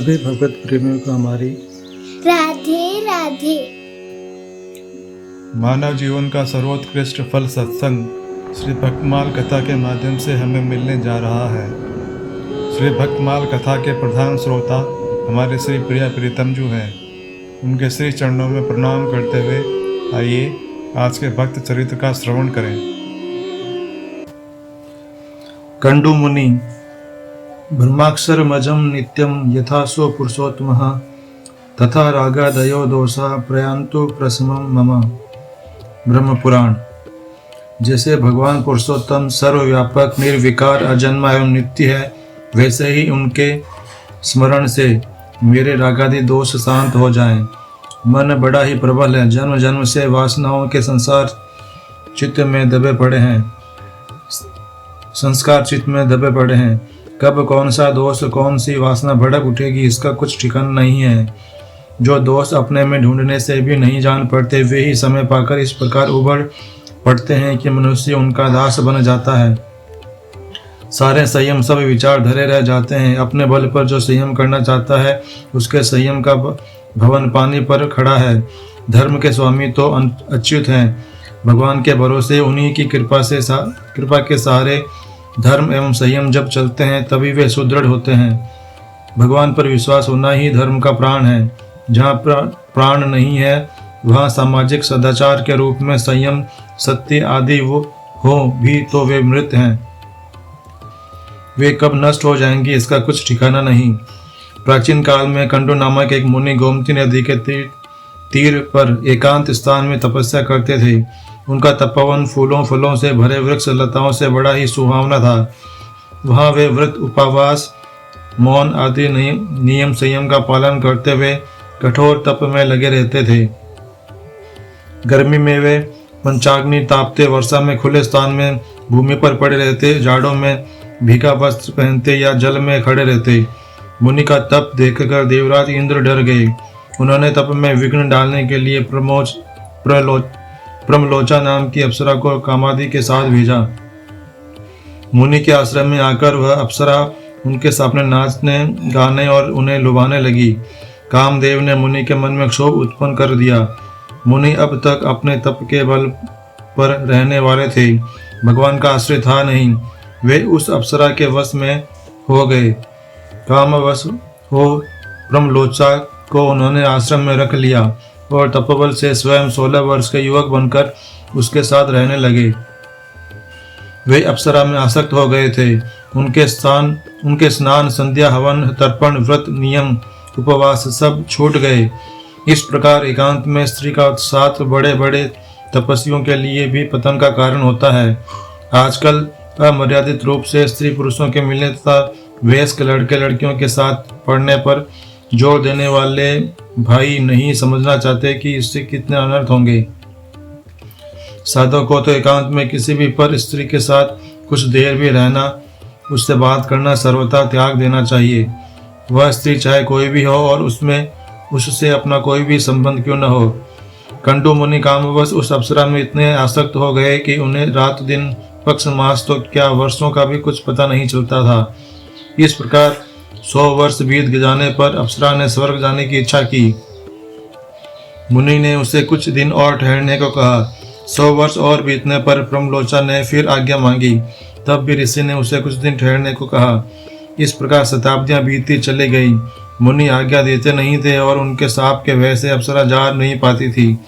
सभी भगवत प्रेमियों को हमारी राधे राधे। मानव जीवन का सर्वोत्कृष्ट फल सत्संग श्री भक्तमाल कथा के माध्यम से हमें मिलने जा रहा है। श्री भक्तमाल कथा के प्रधान श्रोता हमारे श्री प्रिया प्रीतम जी हैं। उनके श्री चरणों में प्रणाम करते हुए आइए आज के भक्त चरित्र का श्रवण करें। कंडु मुनि ब्रह्माक्षर मजम नित्यम यथा सो पुरुषोत्तमः तथा रागादयो दोषा प्रयांतु प्रसमम मम। ब्रह्म पुराण। जैसे भगवान पुरुषोत्तम सर्वव्यापक निर्विकार अजन्मा एवं नित्य है, वैसे ही उनके स्मरण से मेरे रागादि दोष शांत हो जाएं। मन बड़ा ही प्रबल है, जन्म जन्म से वासनाओं के संसार चित्त में दबे पड़े हैं, संस्कार चित्त में दबे पड़े हैं। कब कौन सा दोष कौन सी वासना भड़क उठेगी इसका कुछ ठिकाना नहीं है। जो दोष अपने में ढूंढने से भी नहीं जान पड़ते, वे ही समय पाकर इस प्रकार उभर पड़ते हैं कि मनुष्य उनका दास बन जाता है। सारे संयम सब विचार धरे रह जाते हैं। अपने बल पर जो संयम करना चाहता है उसके संयम का भवन पानी पर खड़ा है। धर्म के स्वामी तो अच्युत हैं। भगवान के भरोसे उन्हीं की कृपा के सहारे धर्म एवं संयम जब चलते हैं तभी वे सुदृढ़ होते हैं। भगवान पर विश्वास होना ही धर्म का प्राण है। जहाँ प्राण नहीं है वहाँ सामाजिक सदाचार के रूप में संयम सत्य आदि वो हो भी तो वे मृत हैं। वे कब नष्ट हो जाएंगी इसका कुछ ठिकाना नहीं। प्राचीन काल में कंडु नामक एक मुनि गोमती नदी के तीर पर एकांत स्थान में तपस्या करते थे। उनका तपोवन फूलों फलों से भरे वृक्ष लताओं से बड़ा ही सुहावना था। वहाँ वे व्रत उपवास मौन आदि नियम संयम का पालन करते हुए कठोर तप में लगे रहते थे। गर्मी में वे पंचाग्नि तापते, वर्षा में खुले स्थान में भूमि पर पड़े रहते, जाड़ों में भीगा वस्त्र पहनते या जल में खड़े रहते। मुनि का तप देखकर देवराज इंद्र डर गए। उन्होंने तप में विघ्न डालने के लिए प्रमलोचा नाम की अप्सरा को कामादि के साथ भेजा। मुनि के आश्रम में आकर वह अप्सरा उनके सामने नाचने गाने और उन्हें लुभाने लगी। कामदेव ने मुनि के मन में क्षोभ उत्पन्न कर दिया। मुनि अब तक अपने तप के बल पर रहने वाले थे, भगवान का आश्रय था नहीं। वे उस अप्सरा के वश में हो गए। कामवश हो ब्रह्मलोचा को उन्होंने आश्रम में रख लिया और तपोबल से स्वयं 16 वर्ष के युवक बनकर उसके साथ रहने लगे। वे अप्सरा में आसक्त हो गए थे। उनके स्नान संध्या हवन तर्पण व्रत नियम उपवास सब छूट गए। इस प्रकार एकांत में स्त्री का साथ बड़े बड़े तपस्वियों के लिए भी पतन का कारण होता है। आजकल अमर्यादित रूप से स्त्री पुरुषों के मिलने तथा वयस्क लड़के लड़कियों के साथ पढ़ने पर जोर देने वाले भाई नहीं समझना चाहते कि इससे कितने अनर्थ होंगे। साधक को तो एकांत में किसी भी पर स्त्री के साथ कुछ देर भी रहना, उससे बात करना सर्वथा त्याग देना चाहिए। वह स्त्री चाहे कोई भी हो और उससे अपना कोई भी संबंध क्यों न हो। कंडु मुनि कामवश उस अप्सरा में इतने आसक्त हो गए कि उन्हें रात दिन पक्ष मास तो क्या वर्षों का भी कुछ पता नहीं चलता था। इस प्रकार 100 वर्ष बीत जाने पर अप्सरा ने स्वर्ग जाने की इच्छा की। मुनि ने उसे कुछ दिन और ठहरने को कहा। 100 वर्ष और बीतने पर प्रमलोचा ने फिर आज्ञा मांगी। तब भी ऋषि ने उसे कुछ दिन ठहरने को कहा। इस प्रकार शताब्दियां बीतती चली गई। मुनि आज्ञा देते नहीं थे और उनके साप के भय से अप्सरा जा नहीं पाती थी।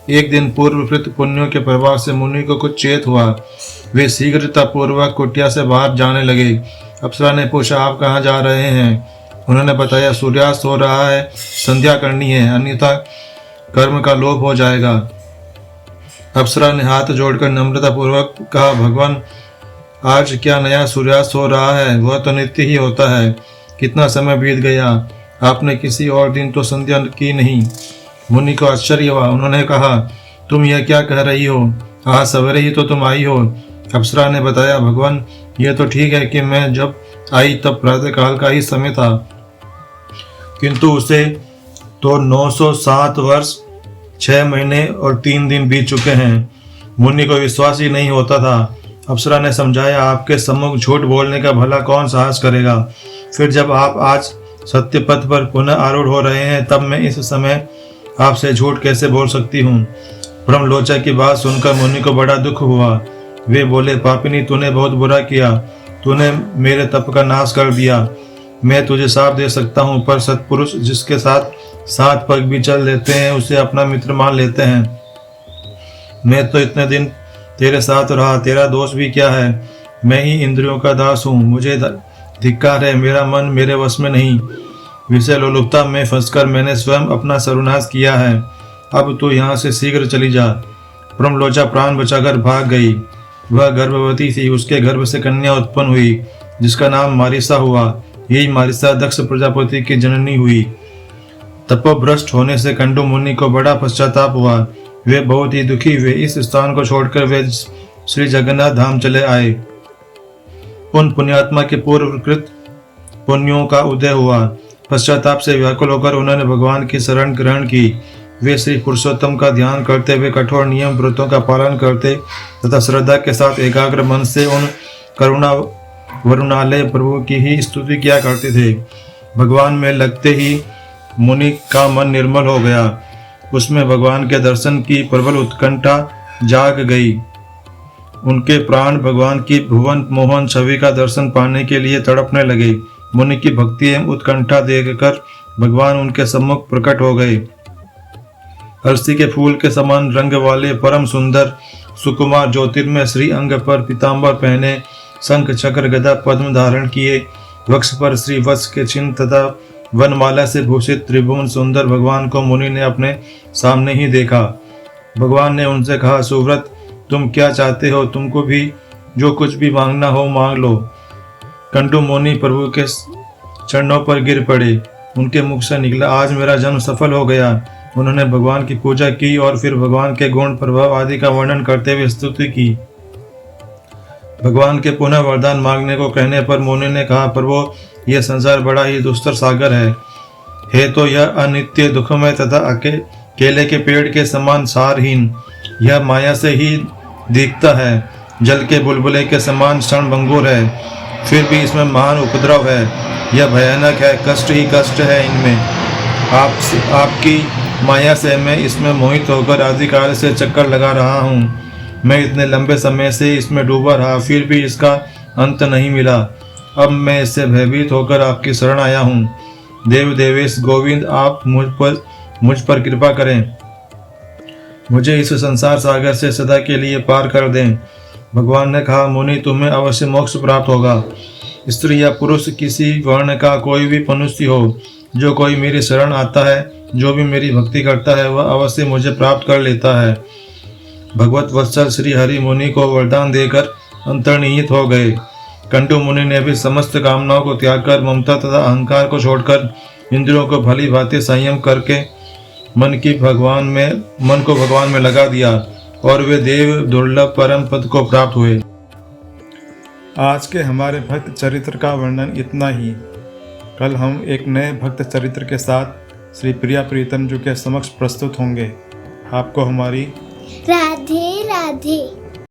एक दिन पूर्वकृत पुण्यों के प्रभाव से मुनि को कुछ चेत हुआ। वे शीघ्रतापूर्वक कुटिया से बाहर जाने लगे। अप्सरा ने पूछा, आप कहाँ जा रहे हैं? उन्होंने बताया, सूर्यास्त हो रहा है, संध्या करनी है, अन्यथा कर्म का लोप हो जाएगा। अप्सरा ने हाथ जोड़कर नम्रता पूर्वक कहा, भगवान आज क्या नया सूर्यास्त हो रहा है? वह तो नित्य ही होता है। कितना समय बीत गया, आपने किसी और दिन तो संध्या की नहीं। मुनि को आश्चर्य हुआ। उन्होंने कहा, तुम यह क्या कह रही हो? आज सवेरे ही तो तुम आई हो। अप्सरा ने बताया, भगवान यह तो ठीक है कि मैं जब आई तब प्रातः काल का ही समय था, किंतु उसे तो 907 वर्ष 6 महीने और 3 दिन बीत चुके हैं। मुनि को विश्वास ही नहीं होता था। अप्सरा ने समझाया, आपके सम्मुख झूठ बोलने का भला कौन साहस करेगा? फिर जब आप आज सत्य पथ पर पुनः आरूढ़ हो रहे हैं, तब मैं इस समय आपसे झूठ कैसे बोल सकती हूँ। ब्रह्मलोचन की बात सुनकर मुनि को बड़ा दुख हुआ। वे बोले, पापिनी, तूने बहुत बुरा किया, तूने मेरे तप का नाश कर दिया। मैं तुझे शाप दे सकता हूँ, पर सत्पुरुष जिसके साथ 7 पग भी चल लेते हैं उसे अपना मित्र मान लेते हैं। मैं तो इतने दिन तेरे साथ रहा, तेरा दोष भी क्या है? मैं ही इंद्रियों का दास हूँ, मुझे धिक्कार है, मेरा मन मेरे वश में नहीं। विषय लोलुपता में फंसकर मैंने स्वयं अपना सर्वनाश किया है। अब तू यहाँ से शीघ्र चली जा। ब्रह्मलोचा प्राण बचाकर भाग गई। वह गर्भवती थी, उसके गर्भ से कन्या उत्पन्न हुई जिसका नाम मारिसा हुआ। यही मारिसा दक्ष प्रजापति की जननी हुई। तपोभ्रष्ट होने से कंडू मुनि को बड़ा पश्चाताप हुआ। वे बहुत ही दुखी हुए। इस स्थान को छोड़कर वे श्री जगन्नाथ धाम चले आए। उन पुण्यात्मा के पूर्वकृत पुण्यों का उदय हुआ। पश्चाताप से व्याकुल होकर उन्होंने भगवान की शरण ग्रहण की। वे श्री पुरुषोत्तम का ध्यान करते हुए कठोर नियम व्रतों का पालन करते तथा श्रद्धा के साथ एकाग्र मन से उन करुणा वरुणालय प्रभु की ही स्तुति किया करते थे। भगवान में लगते ही मुनि का मन निर्मल हो गया। उसमें भगवान के दर्शन की प्रबल उत्कंठा जाग गई। उनके प्राण भगवान की भुवन मोहन छवि का दर्शन पाने के लिए तड़पने लगे। मुनि की भक्ति एवं उत्कंठा देखकर भगवान उनके सम्मुख प्रकट हो गए। अलसी के फूल के समान रंग वाले परम सुंदर सुकुमार ज्योतिर्मय श्री अंग पर पीतांबर पहने, शंख चक्र गदा पद्म धारण किए, वक्ष पर श्री वत्स के चिन्ह तथा वनमाला से भूषित त्रिभुवन सुंदर भगवान को मुनि ने अपने सामने ही देखा। भगवान ने उनसे कहा, सुव्रत, तुम क्या चाहते हो? तुमको भी जो कुछ भी मांगना हो मांग लो। कंडू मुनि प्रभु के चरणों पर गिर पड़े। उनके मुख से निकला, आज मेरा जन्म सफल हो गया। उन्होंने भगवान की पूजा की और फिर भगवान के गुण प्रभाव आदि का वर्णन करते हुए स्तुति की। भगवान के पुनः वरदान मांगने को कहने पर मुनि ने कहा, प्रभु, यह संसार बड़ा ही दुस्तर सागर है तो यह अनित्य दुखमय तथा केले के पेड़ के समान सारहीन। यह माया से ही दिखता है, जल के बुलबुले के समान क्षणभंगुर है, फिर भी इसमें महान उपद्रव है। यह भयानक है, कष्ट ही कष्ट है इनमें। आपकी माया से मैं इसमें मोहित होकर आदिकाल से चक्कर लगा रहा हूँ। मैं इतने लंबे समय से इसमें डूबा रहा, फिर भी इसका अंत नहीं मिला। अब मैं इससे भयभीत होकर आपकी शरण आया हूँ। देव देवेश गोविंद, आप मुझ पर कृपा करें, मुझे इस संसार सागर से सदा के लिए पार कर दें। भगवान ने कहा, मुनि, तुम्हें अवश्य मोक्ष प्राप्त होगा। स्त्री या पुरुष, किसी वर्ण का कोई भी मनुष्य हो, जो कोई मेरी शरण आता है, जो भी मेरी भक्ति करता है, वह अवश्य मुझे प्राप्त कर लेता है। भगवत वत्सल श्री हरि मुनि को वरदान देकर अंतर्निहित हो गए। कंटू मुनि ने भी समस्त कामनाओं को त्याग कर, ममता तथा अहंकार को छोड़कर, इंद्रियों को भली भांति संयम करके मन को भगवान में लगा दिया और वे देव दुर्लभ परम पद को प्राप्त हुए। आज के हमारे भक्त चरित्र का वर्णन इतना ही। कल हम एक नए भक्त चरित्र के साथ श्री प्रिया प्रीतम जी के समक्ष प्रस्तुत होंगे। आपको हमारी राधे राधे।